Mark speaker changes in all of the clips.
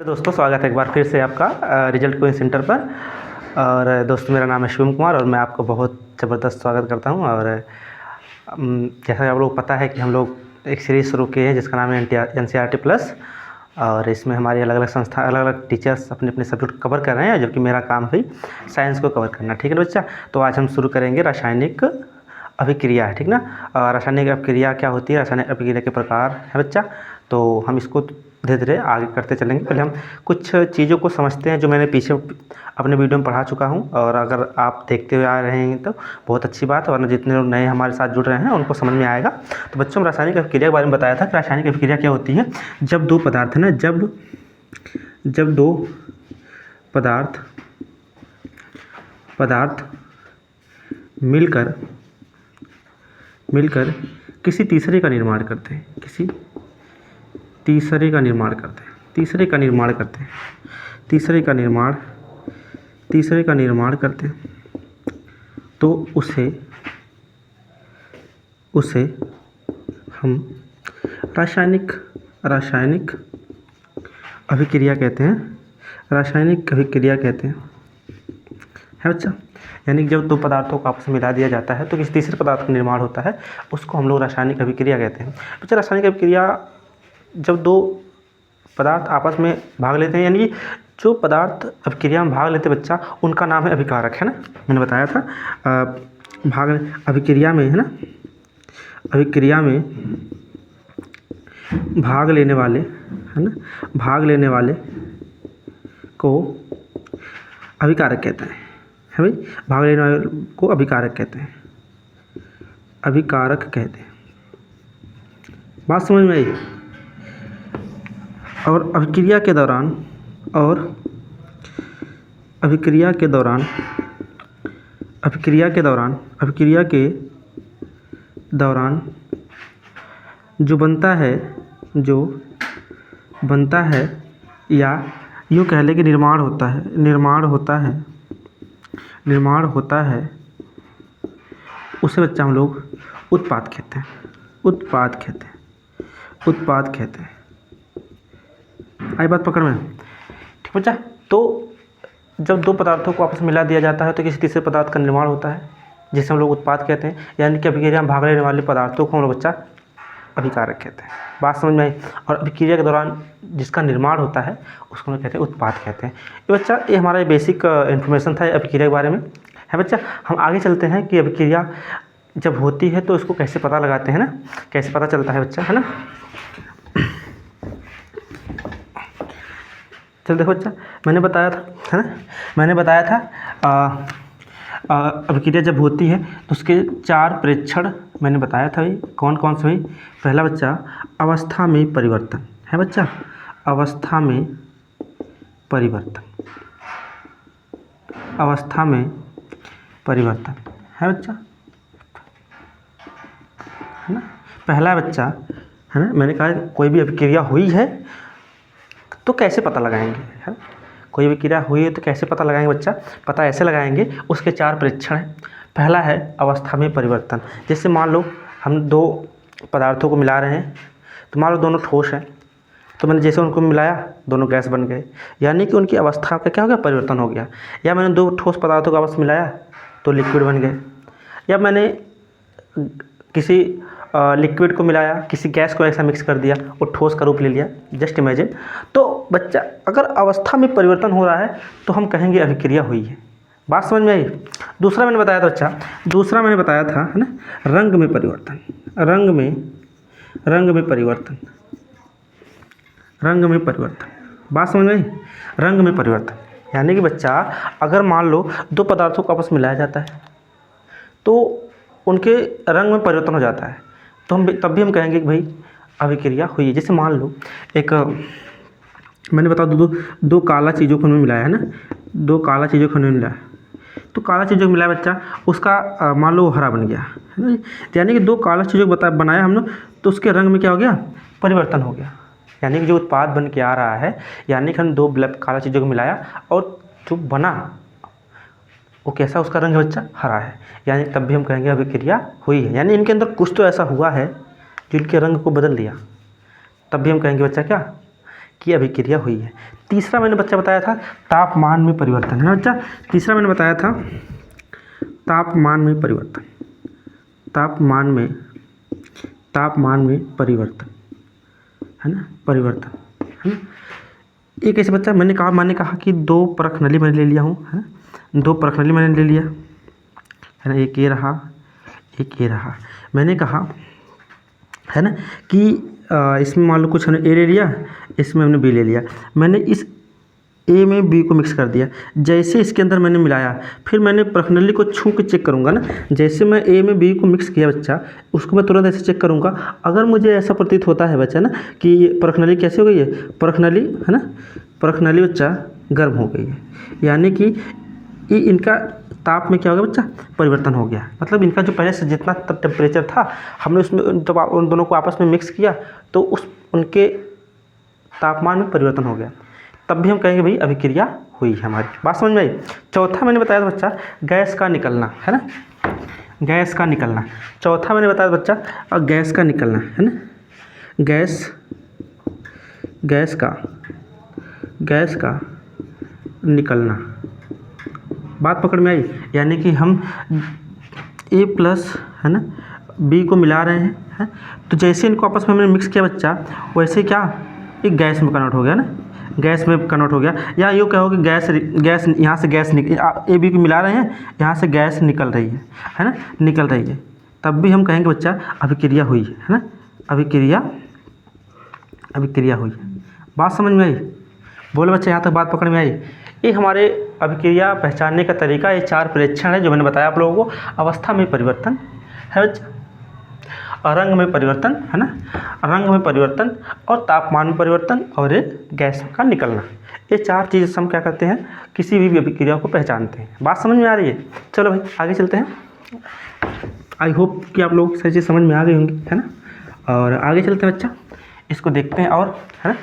Speaker 1: दोस्तों स्वागत है एक बार फिर से आपका रिजल्ट कोचिंग सेंटर पर। और दोस्तों मेरा नाम है शिवम कुमार और मैं आपको बहुत ज़बरदस्त स्वागत करता हूं। और जैसा कि आप लोग पता है कि हम लोग एक सीरीज़ शुरू किए हैं जिसका नाम है NCERT प्लस। और इसमें हमारी अलग अलग संस्था अलग अलग टीचर्स अपने अपने सब्जेक्ट कवर कर रहे हैं, जबकि मेरा काम भी साइंस को कवर करना। ठीक है ना बच्चा। तो आज हम शुरू करेंगे रासायनिक अभिक्रिया, ठीक ना। रासायनिक अभिक्रिया क्या होती है, रासायनिक अभिक्रिया के प्रकार है बच्चा। तो हम इसको धीरे धीरे आगे करते चलेंगे। पहले हम कुछ चीज़ों को समझते हैं जो मैंने पीछे अपने वीडियो में पढ़ा चुका हूं। और अगर आप देखते हुए आ रहे हैं तो बहुत अच्छी बात है, वरना जितने लोग नए हमारे साथ जुड़ रहे हैं उनको समझ में आएगा। तो बच्चों में रासायनिक अभिक्रिया के बारे में बताया था कि रासायनिक अभिक्रिया क्या होती है। जब दो पदार्थ है ना, जब दो पदार्थ मिलकर किसी तीसरे का निर्माण करते हैं, तीसरे का निर्माण करते हैं, तो उसे हम रासायनिक अभिक्रिया कहते हैं। है बच्चा। यानी कि जब दो पदार्थों को आपस में मिला दिया जाता है तो किसी तीसरे पदार्थ का निर्माण होता है, उसको हम लोग रासायनिक अभिक्रिया कहते हैं। बच्चा रासायनिक अभिक्रिया जब दो पदार्थ आपस में भाग लेते हैं, यानी जो पदार्थ अभिक्रिया में भाग लेते हैं बच्चा, उनका नाम है अभिकारक, है ना। मैंने बताया था अभिक्रिया में, है ना, अभिक्रिया में भाग लेने वाले, है ना, भाग लेने वाले को अभिकारक कहते हैं, है भाई। भाग लेने वाले को अभिकारक कहते हैं, बात समझ में आई। और अभिक्रिया के दौरान जो बनता है या यूँ कह ले कि निर्माण होता है, उसे बच्चा हम लोग उत्पाद कहते हैं। आई बात पकड़ में, ठीक बच्चा। तो जब दो पदार्थों को आपस में मिला दिया जाता है तो किसी तीसरे पदार्थ का निर्माण होता है, जिसे हम लोग उत्पाद कहते हैं। यानी कि अभिक्रिया में भाग लेने वाले पदार्थों को हम लोग बच्चा अभिकारक कहते हैं। बात समझ में आई। और अभिक्रिया के दौरान जिसका निर्माण होता है उसको हम कहते हैं उत्पाद कहते हैं। ये बच्चा ये हमारा बेसिक इन्फॉर्मेशन था अभिक्रिया के बारे में, है बच्चा। हम आगे चलते हैं कि अभिक्रिया जब होती है तो इसको कैसे पता लगाते हैं ना, कैसे पता चलता है बच्चा, है ना। चल देखो बच्चा, मैंने बताया था अभिक्रिया जब होती है तो उसके 4 प्रेक्षण मैंने बताया था भाई। कौन कौन से भाई। पहला बच्चा अवस्था में परिवर्तन, है बच्चा, अवस्था में परिवर्तन, है बच्चा, है ना। पहला बच्चा, है ना, मैंने कहा कोई भी अभिक्रिया हुई है तो कैसे पता लगाएंगे, है। कोई भी क्रिया हुई है तो कैसे पता लगाएंगे बच्चा। पता ऐसे लगाएंगे, उसके 4 परीक्षण हैं। पहला है अवस्था में परिवर्तन। जैसे मान लो हम दो पदार्थों को मिला रहे हैं, तो मान लो दोनों ठोस हैं, तो मैंने जैसे उनको मिलाया दोनों गैस बन गए, यानी कि उनकी अवस्था का क्या हो गया, परिवर्तन हो गया। या मैंने दो ठोस पदार्थों को आपस में मिलाया तो लिक्विड बन गए। या मैंने किसी लिक्विड को मिलाया, किसी गैस को ऐसा मिक्स कर दिया, वो ठोस का रूप ले लिया। Just imagine. तो बच्चा अगर अवस्था में परिवर्तन हो रहा है तो हम कहेंगे अभिक्रिया हुई है। बात समझ में आई। दूसरा मैंने बताया था बच्चा, है ना, रंग में परिवर्तन। बात समझ में आई। रंग में परिवर्तन यानी कि बच्चा अगर मान लो दो पदार्थों को आपस में मिलाया जाता है तो उनके रंग में परिवर्तन हो जाता है, तो हम तब भी हम कहेंगे कि भाई अभिक्रिया हुई है। जैसे मान लो एक मैंने बता दो काला चीज़ों को हमने मिलाया, है ना, दो काला चीज़ों को हमने मिलाया, तो काला चीज़ों को मिलाया बच्चा, उसका मान लो हरा बन गया, है ना। यानी कि दो काला चीज़ों को बनाया हम लोग, तो उसके रंग में क्या हो गया, परिवर्तन हो गया। यानी कि जो उत्पाद बन के आ रहा है, यानी कि हम दो काला चीज़ों को मिलाया और जो बना वो कैसा, उसका रंग है बच्चा, हरा है। यानी तब भी हम कहेंगे अभिक्रिया हुई है, यानी इनके अंदर कुछ तो ऐसा हुआ है जो इनके रंग को बदल दिया। तब भी हम कहेंगे बच्चा क्या, की अभिक्रिया हुई है। तीसरा मैंने बच्चा बताया था तापमान में परिवर्तन, है ना बच्चा। तीसरा मैंने बताया था तापमान में परिवर्तन, तापमान में परिवर्तन, है ना, परिवर्तन, है ना। ये कैसे बच्चा, मैंने कहा कि दो परख नली मैंने ले लिया हूँ, है ना, दो परख नली मैंने ले लिया, है ना, एक ये रहा, एक ये रहा। मैंने कहा, है ना, कि इसमें मान लो कुछ हमने ए ले लिया, इसमें हमने बी ले लिया। मैंने इस ए में बी को मिक्स कर दिया। जैसे इसके अंदर मैंने मिलाया, फिर मैंने परख नली को छू के चेक करूँगा ना। जैसे मैं ए में बी को मिक्स किया बच्चा, उसको मैं तुरंत ऐसे चेक करूँगा। अगर मुझे ऐसा प्रतीत होता है बच्चा ना कि ये परख नली कैसे हो गई है, परख नली, है ना, परख नली बच्चा गर्म हो गई है, यानी कि ये इनका ताप में क्या हो गया बच्चा, परिवर्तन हो गया। मतलब इनका जो पहले से जितना टेम्परेचर था, हमने उसमें जब उन दोनों को आपस में मिक्स किया तो उनके तापमान में परिवर्तन हो गया, तब भी हम कहेंगे भाई अभिक्रिया हुई है हमारी। बात समझ में आई। चौथा मैंने बताया था बच्चा गैस का निकलना, है ना, गैस का निकलना। चौथा मैंने बताया था बच्चा गैस का निकलना, है ना, गैस का निकलना। बात पकड़ में आई। यानी कि हम ए प्लस, है ना, बी को मिला रहे हैं, है? तो जैसे इनको आपस में हमने मिक्स किया बच्चा, वैसे क्या एक गैस में कन्वर्ट हो गया ना, गैस में कन्वर्ट हो गया। या यूँ कहो कि गैस यहाँ से गैस ए बी को मिला रहे हैं, यहाँ से गैस निकल रही है ना, निकल रही है, तब भी हम कहेंगे बच्चा अभिक्रिया हुई है ना, अभिक्रिया हुई है। बात समझ में आई। बोलो बच्चा, यहाँ तक बात पकड़ में आई। ये हमारे अभिक्रिया पहचानने का तरीका, ये 4 प्रेक्षण है जो मैंने बताया आप लोगों को। अवस्था में परिवर्तन है बच्चा, रंग में परिवर्तन, है ना, रंग में परिवर्तन, और तापमान में परिवर्तन, और एक गैस का निकलना। ये 4 चीज़ से हम क्या करते हैं, किसी भी अभिक्रिया को पहचानते हैं। बात समझ में आ रही है। चलो भाई आगे चलते हैं। आई होप कि आप लोग सही चीज़ समझ में आ गई होंगी, है ना। और आगे चलते हैं बच्चा, इसको देखते हैं, और है ना,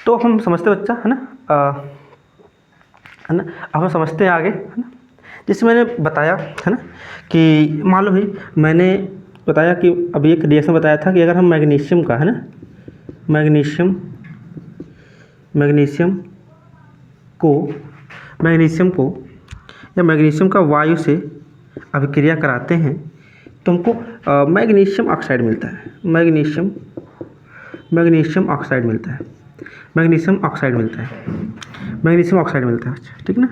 Speaker 1: तो हम समझते हैं बच्चा, है ना, है ना, अब हम समझते हैं आगे, है ना। जैसे मैंने बताया, है ना, कि मान लो भाई मैंने बताया कि अभी एक रिएक्शन बताया था कि अगर हम मैग्नीशियम का, है ना, मैग्नीशियम को या मैग्नीशियम का वायु से अभिक्रिया कराते हैं तो हमको मैग्नीशियम ऑक्साइड मिलता है, मैग्नीशियम ऑक्साइड मिलता है, मैग्नीशियम ऑक्साइड मिलता है, ठीक ना,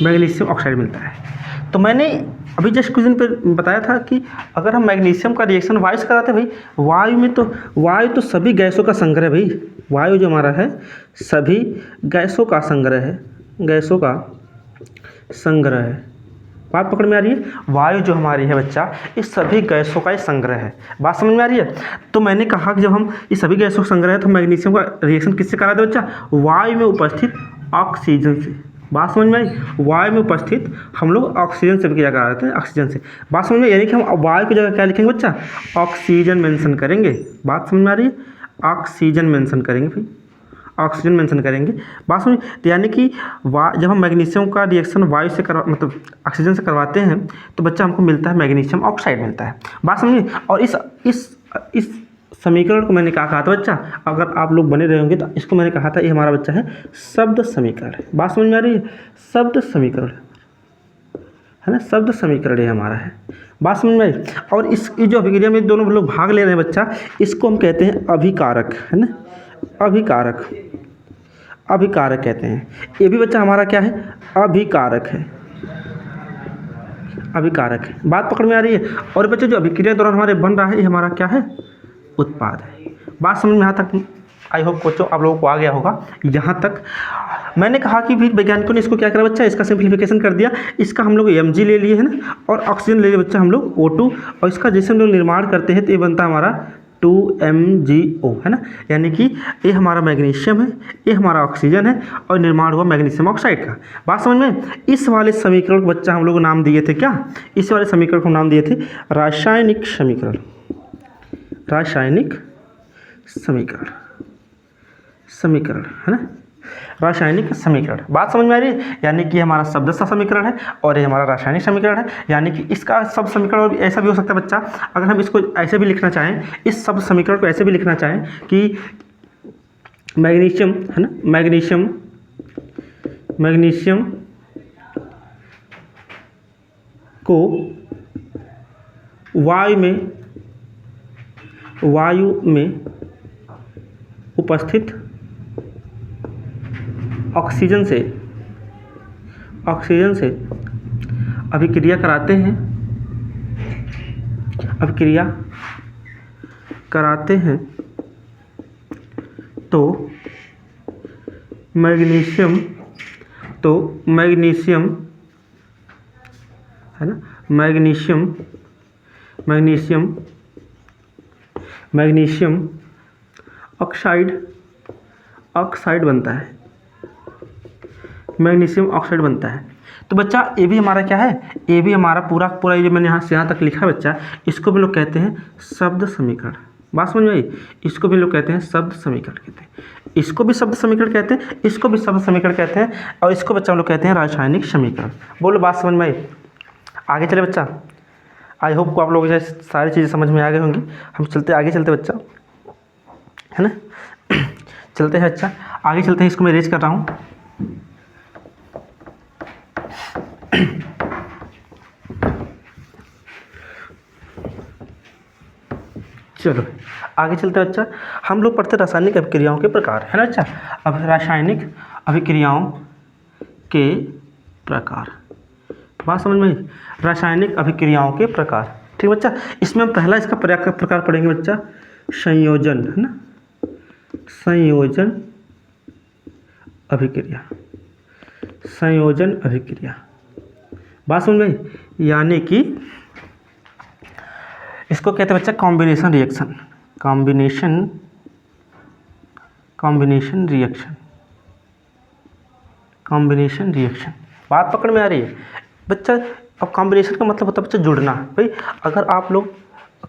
Speaker 1: मैग्नीशियम ऑक्साइड मिलता है। तो मैंने अभी जस्ट कुछ दिन पे बताया था कि अगर हम मैग्नीशियम का रिएक्शन वायु से कराते हैं भाई, वायु तो सभी गैसों का संग्रह भाई, वायु जो हमारा है सभी गैसों का संग्रह है, गैसों का संग्रह है। बात पकड़ में आ रही है। वायु जो हमारी है बच्चा, इस सभी गैसों का संग्रह है। बात समझ में आ रही है। तो मैंने कहा कि जब हम इस सभी गैसों का संग्रह है तो मैग्नीशियम का रिएक्शन किससे कराते हैं बच्चा, वायु में उपस्थित ऑक्सीजन से। बात समझ में आई। वायु में उपस्थित हम लोग ऑक्सीजन से क्या करा देते हैं, ऑक्सीजन से। बात समझ में, यानी कि हम वायु की जगह क्या लिखेंगे बच्चा, ऑक्सीजन मेंशन करेंगे। बात समझ में आ रही है। ऑक्सीजन मेंशन करेंगे भाई, ऑक्सीजन मेंशन करेंगे। बात समझ। तो यानी कि जब हम मैग्नीशियम का रिएक्शन वायु से मतलब ऑक्सीजन से करवाते हैं तो बच्चा हमको मिलता है मैग्नीशियम ऑक्साइड मिलता है। बात समझिए। और इस समीकरण को मैंने कहा था बच्चा, अगर आप लोग बने रहे होंगे तो इसको मैंने कहा था ये हमारा बच्चा है शब्द समीकरण है। बात समझ में आ रही है। शब्द समीकरण है ना, शब्द समीकरण ये हमारा है। बात समझ में आई। और इस जो अभिक्रिया में दोनों लोग भाग ले रहे हैं बच्चा, इसको हम कहते हैं अभिकारक, है ना, अभिकारक कहते हैं। ये भी बच्चा हमारा क्या है, अभिकारक है, अभिकारक है। बात पकड़ में आ रही है। और बच्चे जो अभिक्रिया दौरान हमारे बन रहा है ये हमारा क्या है, उत्पाद है। बात समझ में यहाँ तक आई होप बच्चों आप लोगों को आ गया होगा। यहाँ तक मैंने कहा कि फिर वैज्ञानिकों ने इसको क्या करा बच्चा, इसका सिंप्लीफिकेशन कर दिया। इसका हम लोग Mg ले लिए है ना, और ऑक्सीजन ले लिए बच्चा हम लोग O2, और इसका जैसे हम लोग निर्माण करते हैं तो ये बनता है हमारा 2MgO, है ना। यानी कि ये हमारा मैग्नीशियम है, ये हमारा ऑक्सीजन है, और निर्माण हुआ मैग्नीशियम ऑक्साइड का। बात समझ में। इस वाले समीकरण को बच्चा हम लोग नाम दिए थे क्या, इस वाले समीकरण को नाम दिए थे रासायनिक समीकरण, रासायनिक समीकरण, है ना। रासायनिक समीकरण। बात समझ में आ रही है? यानी कि हमारा शब्दस्थ समीकरण है और ये हमारा रासायनिक समीकरण है। यानी कि इसका शब्द समीकरण और ऐसा भी हो सकता है बच्चा, अगर हम इसको ऐसे भी लिखना चाहें, इस शब्द समीकरण को ऐसे भी लिखना चाहें कि मैग्नीशियम है ना, मैग्नीशियम को वायु में उपस्थित ऑक्सीजन से अभिक्रिया कराते हैं तो मैग्नीशियम है ना, मैग्नीशियम ऑक्साइड बनता है। मैग्नीशियम ऑक्साइड बनता है। तो बच्चा ये भी हमारा क्या है, ये भी हमारा पूरा ये जो मैंने यहाँ से यहाँ तक लिखा है बच्चा, इसको भी लोग कहते हैं शब्द समीकरण। बात समझ में आई? इसको भी लोग कहते हैं शब्द समीकरण कहते हैं, इसको भी शब्द समीकरण कहते हैं, इसको भी शब्द समीकरण कहते हैं, और इसको बच्चा हम लोग कहते हैं रासायनिक समीकरण। बोलो बात समझ में आई? आगे चले बच्चा। आई होप को आप लोग जैसे सारी चीज़ें समझ में आ गई होंगी। हम आगे चलते बच्चा, है ना। चलते हैं बच्चा, आगे चलते हैं। इसको मैं रेज कर रहा हूँ। चलो आगे चलते हैं बच्चा। हम लोग पढ़ते रासायनिक अभिक्रियाओं के प्रकार, है ना बच्चा। अब रासायनिक अभिक्रियाओं के प्रकार, बात समझ में आई? रासायनिक अभिक्रियाओं के प्रकार, ठीक बच्चा। इसमें हम पहला इसका प्रकार पढ़ेंगे बच्चा, संयोजन, है ना, संयोजन अभिक्रिया। बात समझ में आई? यानी कि इसको कहते हैं बच्चा कॉम्बिनेशन रिएक्शन। बात पकड़ में आ रही है बच्चा? अब कॉम्बिनेशन का मतलब होता है बच्चा जुड़ना। भाई अगर आप लोग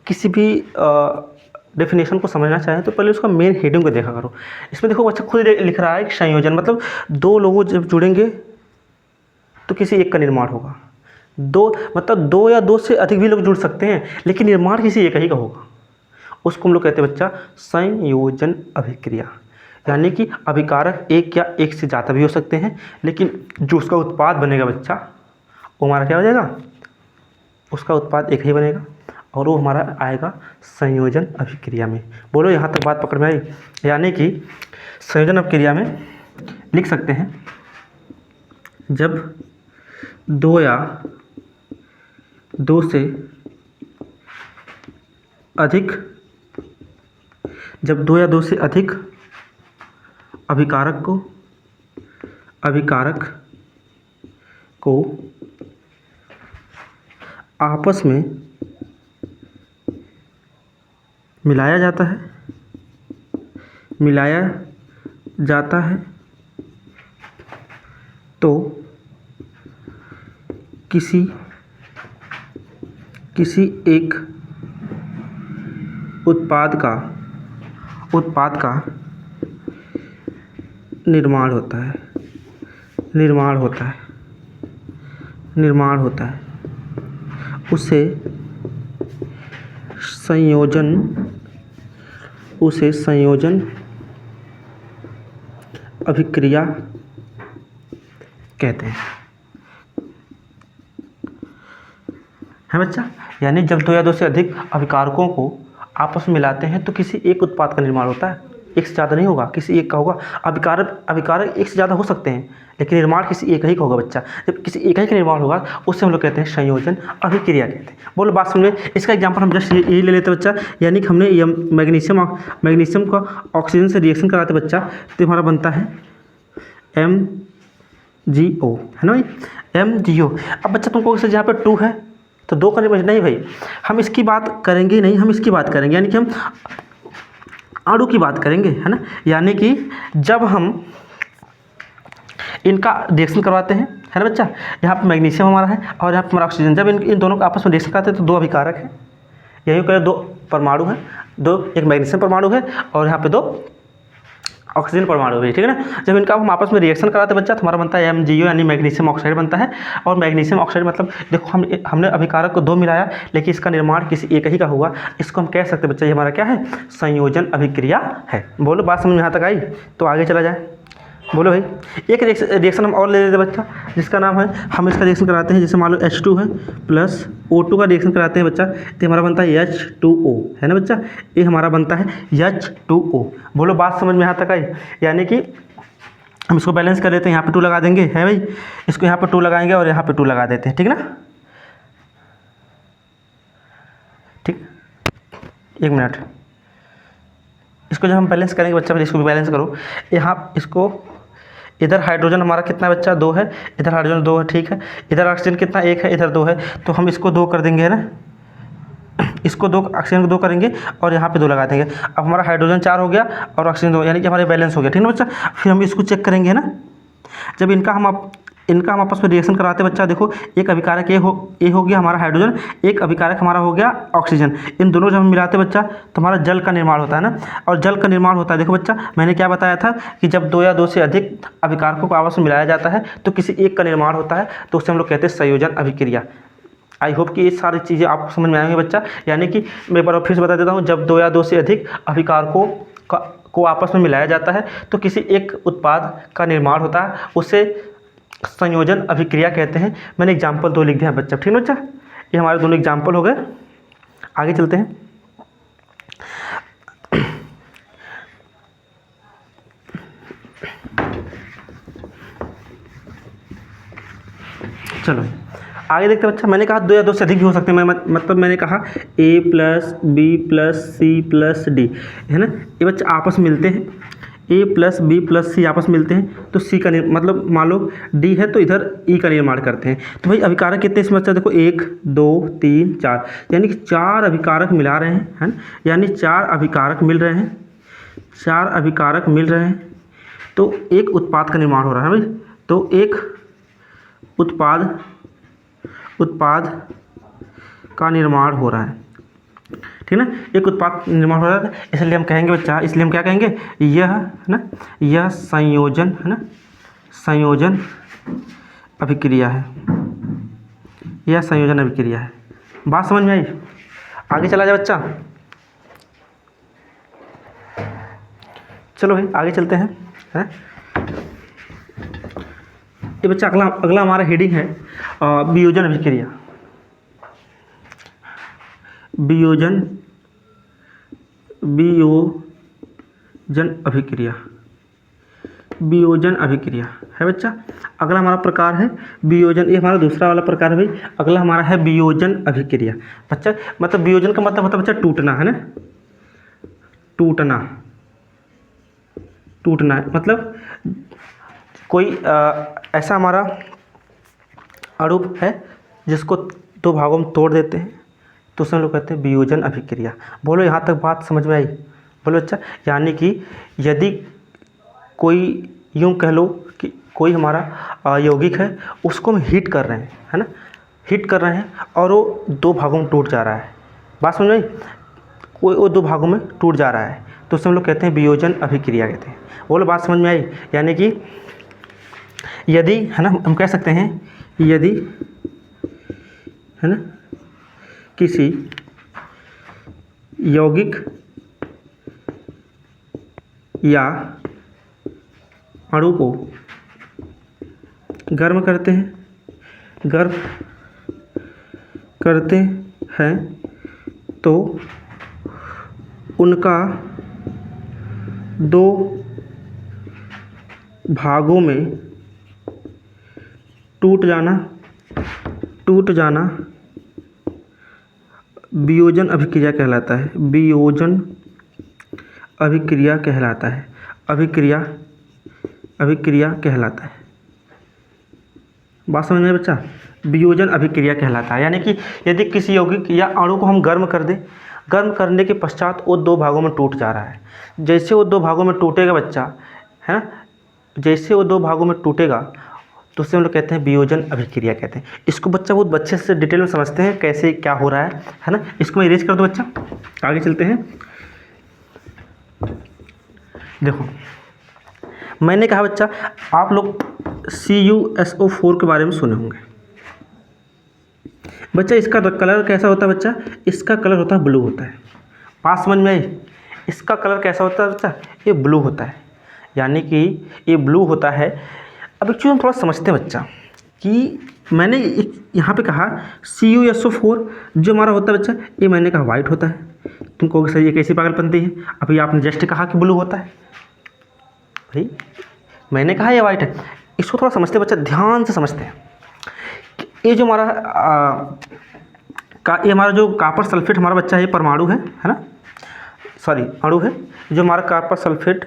Speaker 1: किसी भी डेफिनेशन को समझना चाहें तो पहले उसका मेन हेडिंग को देखा करो। इसमें देखो बच्चा खुद लिख रहा है कि संयोजन मतलब दो लोग जब जुड़ेंगे तो किसी एक का निर्माण होगा। दो या दो से अधिक भी लोग जुड़ सकते हैं, लेकिन निर्माण किसी एक ही का होगा। उसको हम लोग कहते हैं बच्चा संयोजन अभिक्रिया। यानी कि अभिकारक एक या एक से ज़्यादा भी हो सकते हैं, लेकिन जो उसका उत्पाद बनेगा बच्चा, वो हमारा क्या हो जाएगा, उसका उत्पाद एक ही बनेगा, और वो हमारा आएगा संयोजन अभिक्रिया में। बोलो यहाँ तक बात पकड़ में आई? यानी कि संयोजन अभिक्रिया में लिख सकते हैं जब दो या दो से अधिक अभिकारक को आपस में मिलाया जाता है तो किसी एक उत्पाद का निर्माण होता है। उसे संयोजन अभिक्रिया कहते हैं, है बच्चा। यानी जब दो या दो से अधिक अभिकारकों को आपस में मिलाते हैं तो किसी एक उत्पाद का निर्माण होता है। एक से ज़्यादा नहीं होगा, किसी एक का होगा। अभिकारक एक से ज़्यादा हो सकते हैं, लेकिन निर्माण किसी एक ही का होगा बच्चा। जब किसी एक ही का निर्माण होगा उससे हम लोग कहते हैं संयोजन अभिक्रिया कहते हैं। बोलो बात सुन में। इसका एग्जांपल हम जस्ट यही ले लेते बच्चा। यानी कि हमने मैग्नीशियम का ऑक्सीजन से रिएक्शन कराते बच्चा, तो हमारा बनता है MgO, है ना भाई, MgO। अब बच्चा तुमको जहाँ पर 2 है तो 2 का नहीं भाई, हम इसकी बात करेंगे नहीं, हम इसकी बात करेंगे। यानी कि हम अणु की बात करेंगे, है ना। यानी कि जब हम इनका रिएक्शन करवाते हैं, है ना बच्चा, यहाँ पर मैग्नीशियम हमारा है और यहाँ पर हमारा ऑक्सीजन, जब इन दोनों का आपस में रिएक्शन कराते हैं तो 2 अभिकारक हैं। यही करें 2 परमाणु हैं, एक मैग्नीशियम परमाणु है और यहाँ पे 2 ऑक्सीजन परमाणु हुई, ठीक है ना। जब इनका हम आपस में रिएक्शन कराते हैं बच्चा तो हमारा बनता है MgO यानी मैग्नीशियम ऑक्साइड बनता है। और मैग्नीशियम ऑक्साइड मतलब देखो हमने अभिकारक को 2 मिलाया, लेकिन इसका निर्माण किसी एक ही का हुआ। इसको हम कह सकते हैं बच्चा ये हमारा क्या है, संयोजन अभिक्रिया है। बोलो बात समझ में यहाँ तक आई? तो आगे चला जाए, बोलो भाई। एक रिएक्शन हम और ले लेते हैं बच्चा, जिसका नाम है, हम इसका रिएक्शन कराते हैं, जैसे मान लो H2 है प्लस O2 का रिएक्शन कराते हैं बच्चा, तो हमारा बनता है H2O, है ना बच्चा। ये हमारा बनता है H2O। बोलो बात समझ में यहाँ तक आई? यानी कि हम इसको बैलेंस कर लेते हैं, यहाँ पे 2 लगा देंगे, है भाई। इसको यहाँ पे 2 लगाएंगे और यहाँ पे 2 लगा देते हैं, ठीक ना। ठीक, 1 मिनट। इसको जब हम बैलेंस करेंगे बच्चा, फिर इसको भी बैलेंस करो। यहाँ इसको इधर हाइड्रोजन हमारा कितना बच्चा 2 है, इधर हाइड्रोजन 2 है, ठीक है। इधर ऑक्सीजन कितना 1 है, इधर 2 है, तो हम इसको 2 कर देंगे, है ना। इसको 2, ऑक्सीजन को 2 करेंगे और यहाँ पे 2 लगा देंगे। अब हमारा हाइड्रोजन 4 हो गया और ऑक्सीजन 2, यानी कि हमारे बैलेंस हो गया, ठीक है बच्चा। फिर हम इसको चेक करेंगे, है ना। जब इनका हम आपस में रिएक्शन कराते हैं बच्चा, देखो एक अभिकारक ए हो गया हमारा हाइड्रोजन, एक अभिकारक हमारा हो गया ऑक्सीजन। इन दोनों जब हम मिलाते हैं बच्चा तो हमारा जल का निर्माण होता है ना। और जल का निर्माण होता है, देखो बच्चा मैंने क्या बताया था कि जब 2 या 2 से अधिक अभिकारकों को आपस में मिलाया जाता है तो किसी एक का निर्माण होता है, तो उसे हम लोग कहते हैं संयोजन अभिक्रिया। आई होप कि ये सारी चीज़ें आपको समझ में आएंगे बच्चा। यानी कि मैं एक बार फिर से बता देता हूँ, जब 2 या 2 से अधिक अभिकारकों को आपस में मिलाया जाता है तो किसी एक उत्पाद का निर्माण होता है, उसे संयोजन अभिक्रिया कहते हैं। मैंने एग्जाम्पल 2 लिख दिया बच्चा, ठीक है बच्चा। ये हमारे दोनों एग्जाम्पल हो गए। आगे चलते हैं। चलो आगे देखते हैं बच्चा। मैंने कहा 2 या 2 से अधिक भी हो सकते हैं, मतलब मैंने कहा A + B + C + D, है ना। ये बच्चा आपस में मिलते हैं, A + B + C आपस में मिलते हैं तो C का मतलब मान लो D है तो इधर E का निर्माण करते हैं। तो भाई अभिकारक कितने इसमें बच्चा, देखो 1 2 3 4, यानी कि 4 अभिकारक मिला रहे हैं, है ना। यानी 4 अभिकारक मिल रहे हैं, 4 अभिकारक मिल रहे हैं तो एक उत्पाद का निर्माण हो रहा है भाई। तो एक उत्पाद का निर्माण हो रहा है, ठीक है ना। एक उत्पाद निर्माण हो रहा है, इसलिए हम कहेंगे बच्चा, इसलिए हम क्या कहेंगे, यह है ना, यह संयोजन, है ना, संयोजन अभिक्रिया है, यह संयोजन अभिक्रिया है। बात समझ में आई? आगे चला जाए बच्चा। चलो भाई आगे चलते हैं, है। ये बच्चा अगला हमारा हेडिंग है वियोजन अभिक्रिया। वियोजन अभिक्रिया, वियोजन अभिक्रिया है बच्चा। अगला हमारा प्रकार है वियोजन, ये हमारा दूसरा वाला प्रकार है भाई। अगला हमारा है वियोजन अभिक्रिया बच्चा। मतलब वियोजन का मतलब होता है बच्चा टूटना, है ना। टूटना मतलब कोई ऐसा हमारा अणु है जिसको 2 भागों में तोड़ देते हैं, तो उसे हम लोग कहते हैं वियोजन अभिक्रिया। बोलो यहाँ तक बात समझ में आई? बोलो अच्छा। यानी कि यदि कोई यूँ कह लो कि कोई हमारा यौगिक है, उसको हम हीट कर रहे हैं, है ना, हीट कर रहे हैं और वो 2 भागों में टूट जा रहा है। बात समझ में आई? कोई वो 2 भागों में टूट जा रहा है तो उसे हम लोग कहते हैं वियोजन अभिक्रिया कहते हैं। बोलो बात समझ में आई? यानी कि यदि, है ना, हम कह सकते हैं यदि, है ना, किसी यौगिक या अणु को गर्म करते हैं तो उनका 2 भागों में टूट जाना वियोजन अभिक्रिया कहलाता है। वियोजन अभिक्रिया कहलाता है। अभिक्रिया कहलाता है। बात समझ में बच्चा? वियोजन अभिक्रिया कहलाता है। यानी कि यदि किसी यौगिक या अणु को हम गर्म कर दें, गर्म करने के पश्चात वो 2 भागों में टूट जा रहा है। जैसे वो 2 भागों में टूटेगा बच्चा, है ना, जैसे वो 2 भागों में टूटेगा तो उससे हम लोग कहते हैं वियोजन अभिक्रिया कहते हैं। इसको बच्चा बहुत अच्छे से डिटेल में समझते हैं कैसे क्या हो रहा है ना। इसको मैं इरेज कर दो बच्चा। आगे चलते हैं। देखो मैंने कहा बच्चा आप लोग CuSO4 के बारे में सुने होंगे बच्चा। इसका कलर कैसा होता है बच्चा? इसका कलर होता है ब्लू होता है। बात समझ में आई? इसका कलर कैसा होता है बच्चा? ये ब्लू होता है, यानी कि ये ब्लू होता है। अब एक्चुअली हम थोड़ा समझते हैं बच्चा कि मैंने यहाँ पे कहा CuSO4 जो हमारा होता है बच्चा, ये मैंने कहा वाइट होता है। तुम कहोगे सर ये कैसी पागलपंती है, अभी आपने जस्ट कहा कि ब्लू होता है। भाई मैंने कहा ये वाइट है, इसको थोड़ा समझते हैं बच्चा, ध्यान से समझते हैं। ये जो हमारा ये हमारा जो कॉपर सल्फेट हमारा बच्चा, ये परमाणु है ना, सॉरी अणु है। जो हमारा कॉपर सल्फेट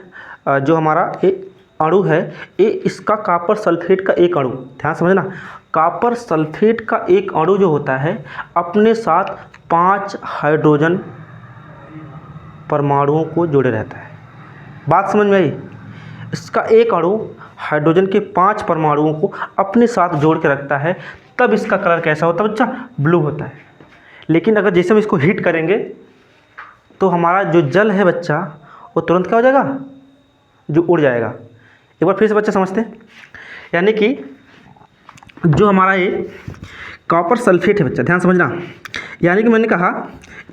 Speaker 1: जो हमारा ये अणु है, ये इसका कॉपर सल्फेट का एक अणु, ध्यान समझना, कॉपर सल्फेट का एक अणु जो होता है अपने साथ 5 हाइड्रोजन परमाणुओं को जोड़े रहता है। बात समझ में आई? इसका एक अणु हाइड्रोजन के 5 परमाणुओं को अपने साथ जोड़ के रखता है, तब इसका कलर कैसा होता है बच्चा? ब्लू होता है। लेकिन अगर जैसे हम इसको हीट करेंगे तो हमारा जो जल है बच्चा वो तुरंत क्या हो जाएगा? जो उड़ जाएगा। एक बार फिर से बच्चा समझते हैं, यानी कि जो हमारा ये कॉपर सल्फेट है बच्चा, ध्यान समझना, यानी कि मैंने कहा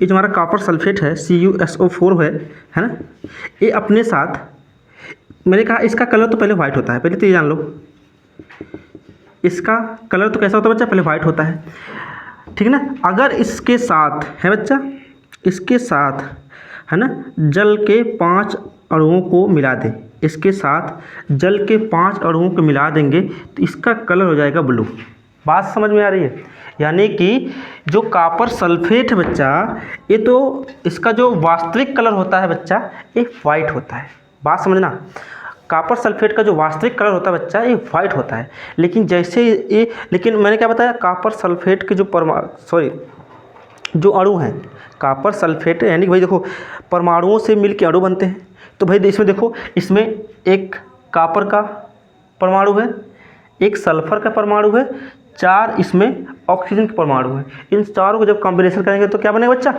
Speaker 1: ये जो हमारा कॉपर सल्फेट है CuSO4 है ना, ये अपने साथ, मैंने कहा इसका कलर तो पहले वाइट होता है, पहले तो ये जान लो, इसका कलर तो कैसा होता है बच्चा? पहले वाइट होता है, ठीक है ना। अगर इसके साथ है बच्चा, इसके साथ है ना जल के 5 अणुओं को मिला दें, इसके साथ जल के 5 अणुओं को मिला देंगे तो इसका कलर हो जाएगा ब्लू। बात समझ में आ रही है? यानी कि जो कॉपर सल्फेट है बच्चा, ये तो इसका जो वास्तविक कलर होता है बच्चा ये वाइट होता है। बात समझना, कॉपर सल्फेट का जो वास्तविक कलर होता है बच्चा ये वाइट होता है। लेकिन जैसे ये, लेकिन मैंने क्या बताया, कॉपर सल्फेट के जो जो अणु हैं, कॉपर सल्फेट यानी कि भाई देखो परमाणुओं से मिलकर अणु बनते हैं। तो भाई इसमें देखो, इसमें एक कॉपर का परमाणु है, एक सल्फर का परमाणु है, 4 इसमें ऑक्सीजन के परमाणु हैं। इन चारों को जब कॉम्बिनेशन करेंगे तो क्या बनेगा बच्चा?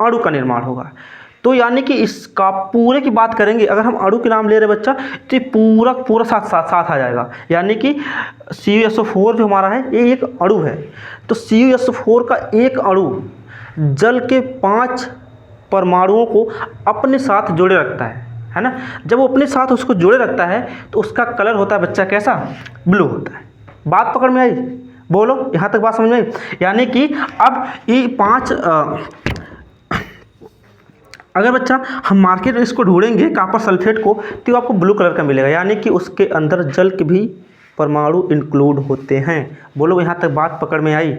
Speaker 1: अणु का निर्माण होगा। तो यानी कि इसका पूरे की बात करेंगे, अगर हम अणु के नाम ले रहे बच्चा तो ये पूरा साथ आ जाएगा। यानी कि CuSO4 जो हमारा है ये एक अणु है। तो CuSO4 का एक अणु जल के 5 परमाणुओं को अपने साथ जोड़े रखता है ना। जब वो अपने साथ उसको जोड़े रखता है तो उसका कलर होता है बच्चा कैसा? ब्लू होता है। बात पकड़ में आई? बोलो, यहाँ तक बात समझ में आई? यानी कि अब ये 5 अगर बच्चा हम मार्केट में इसको ढूंढेंगे कॉपर सल्फेट को तो आपको ब्लू कलर का मिलेगा, यानी कि उसके अंदर जल के भी परमाणु इंक्लूड होते हैं। बोलो, यहाँ तक बात पकड़ में आई?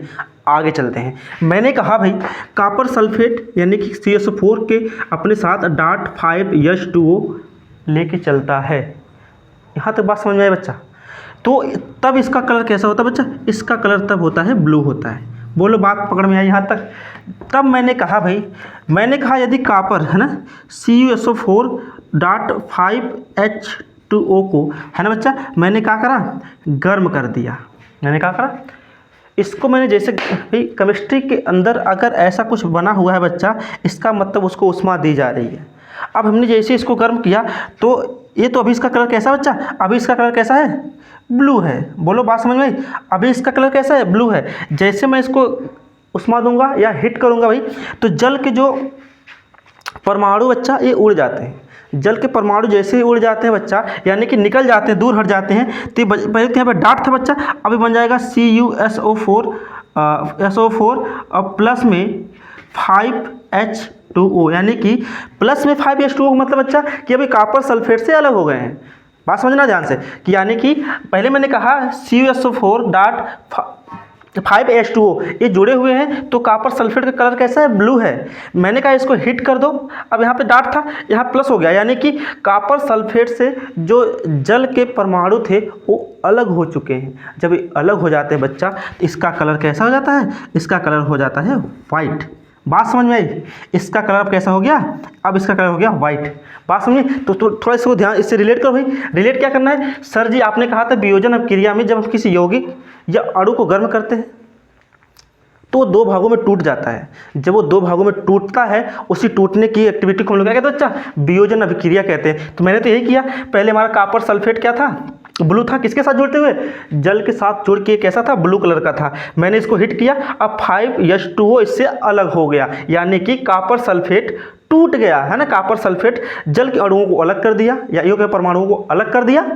Speaker 1: आगे चलते हैं। मैंने कहा भाई कॉपर सल्फेट यानी कि CuSO4 के अपने साथ .5H2O लेके चलता है। यहाँ तक बात समझ में आई बच्चा? तो तब इसका कलर कैसा होता है बच्चा? इसका कलर तब होता है ब्लू होता है। बोलो, बात पकड़ में आई यहाँ तक? तब मैंने कहा भाई, मैंने कहा यदि कॉपर है ना CuSO4 .5H2O को है ना बच्चा, मैंने क्या करा? गर्म कर दिया। मैंने क्या करा? इसको मैंने जैसे भाई केमिस्ट्री के अंदर अगर ऐसा कुछ बना हुआ है बच्चा, इसका मतलब उसको ऊष्मा दी जा रही है। अब हमने जैसे इसको गर्म किया तो ये तो अभी इसका कलर कैसा बच्चा? अभी इसका कलर कैसा है? ब्लू है। बोलो, बात समझ में आई? अभी इसका कलर कैसा है? ब्लू है। जैसे मैं इसको ऊष्मा दूंगा या हिट करूंगा भाई, तो जल के जो परमाणु बच्चा ये उड़ जाते हैं। जल के परमाणु जैसे ही उड़ जाते हैं बच्चा, यानी कि निकल जाते हैं, दूर हट जाते हैं, तो पहले तो यहाँ पर डॉट था बच्चा, अभी बन जाएगा CuSO4 और प्लस में 5H2O, यानी कि प्लस में 5H2O मतलब बच्चा कि अभी कॉपर सल्फेट से अलग हो गए हैं। बात समझना ध्यान से कि यानी कि पहले मैंने कहा CuSO4 .5H2O ये जुड़े हुए हैं, तो कॉपर सल्फेट का कलर कैसा है? ब्लू है। मैंने कहा इसको हिट कर दो, अब यहाँ पे डॉट था, यहाँ प्लस हो गया, यानी कि कॉपर सल्फेट से जो जल के परमाणु थे वो अलग हो चुके हैं। जब ये अलग हो जाते हैं बच्चा तो इसका कलर कैसा हो जाता है? इसका कलर हो जाता है वाइट। बात समझ में आई? इसका कलर अब कैसा हो गया? अब इसका कलर हो गया वाइट। बात समझिए? तो थोड़ा इसको ध्यान इससे रिलेट करो भाई। रिलेट क्या करना है? सर जी आपने कहा था वियोजन क्रिया में जब हम किसी यौगिक या अणु को गर्म करते हैं तो वो 2 भागों में टूट जाता है। जब वो 2 भागों में टूटता है, उसी टूटने की एक्टिविटी को हम लोग क्या कहते हैं बच्चा, वियोजन अभिक्रिया कहते हैं। तो मैंने तो यही किया, पहले हमारा कॉपर सल्फेट क्या था, ब्लू था, किसके साथ जोड़ते हुए, जल के साथ जोड़ के कैसा था, ब्लू कलर का था। मैंने इसको हिट किया, अब 5H2O इससे अलग हो गया, यानी कि कॉपर सल्फेट टूट गया है ना। कॉपर सल्फेट जल के अणुओं को अलग कर दिया, या ईओ के परमाणुओं को अलग कर दिया,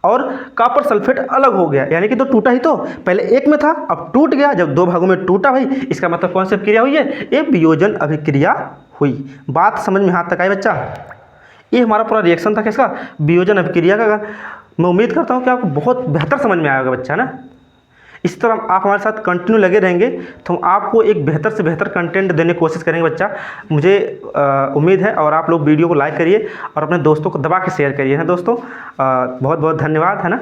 Speaker 1: और कॉपर सल्फेट अलग हो गया, यानी कि तो टूटा ही तो, पहले एक में था अब टूट गया। जब 2 भागों में टूटा भाई, इसका मतलब कौन सी अभिक्रिया हुई है, ये वियोजन अभिक्रिया हुई। बात समझ में हाथ तक आई बच्चा। ये हमारा पूरा रिएक्शन था किसका, वियोजन अभिक्रिया का। मैं उम्मीद करता हूँ कि आपको बहुत बेहतर समझ में आएगा बच्चा ना। इस तरह आप हमारे साथ कंटिन्यू लगे रहेंगे तो हम आपको एक बेहतर से बेहतर कंटेंट देने की कोशिश करेंगे बच्चा, मुझे उम्मीद है। और आप लोग वीडियो को लाइक करिए और अपने दोस्तों को दबा के शेयर करिए ना दोस्तों। बहुत बहुत धन्यवाद है ना।